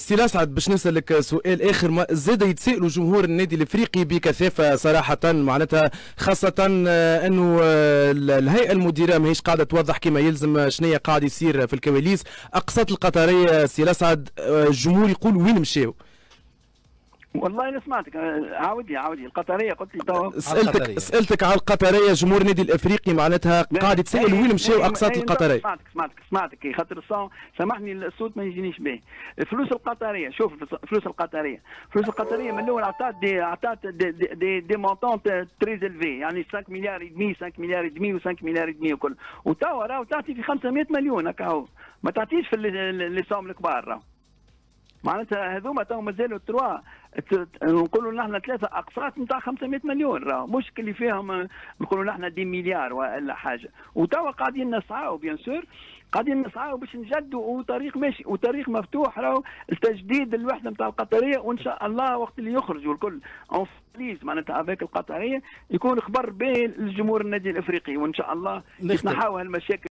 سي الاسعد باش نسالك سؤال اخر، زاد يتسائلوا جمهور النادي الافريقي بكثافه صراحه، معناتها خاصه انه الهيئه المديره ماهيش قاعده توضح كما يلزم شنو قاعد يصير في الكواليس. اقساط القطريه سي الاسعد الجمهور يقول وين مشاو؟ والله انا سمعتك، عاودي القطريه قلت لي توا. سالتك على القطريه، جمهور النادي الافريقي معناتها قاعد يتسائل وين مشاو اقساط القطريه. سمعتك خاطر سامحني الصوت ما يجينيش به. فلوس القطريه، شوف فلوس القطريه من الاول عطات دي مونطون تري الفي، يعني 5 مليار ودمي 5 مليار ودمي و5 مليار ودمي وكل، وتوا راهو تعطي في 500 مليون هكا هو، ما تعطيش في اللي صوم الكبار راهو. معناتها هذوما تو مازالوا تروا، نقولوا نحن 3 اقساط نتاع 500 مليون، راهو مش اللي فيهم نقولوا نحن 10 مليار ولا حاجه، وتوا قاعدين نسعاو بيان سور، قاعدين نسعاو باش نجدوا، وطريق ماشي وطريق مفتوح راهو لتجديد الوحده نتاع القطريه، وان شاء الله وقت اللي يخرجوا الكل اون فليز معناتها افيك القطريه يكون خبر به للجمهور النادي الافريقي، وان شاء الله يتنحاو هالمشاكل.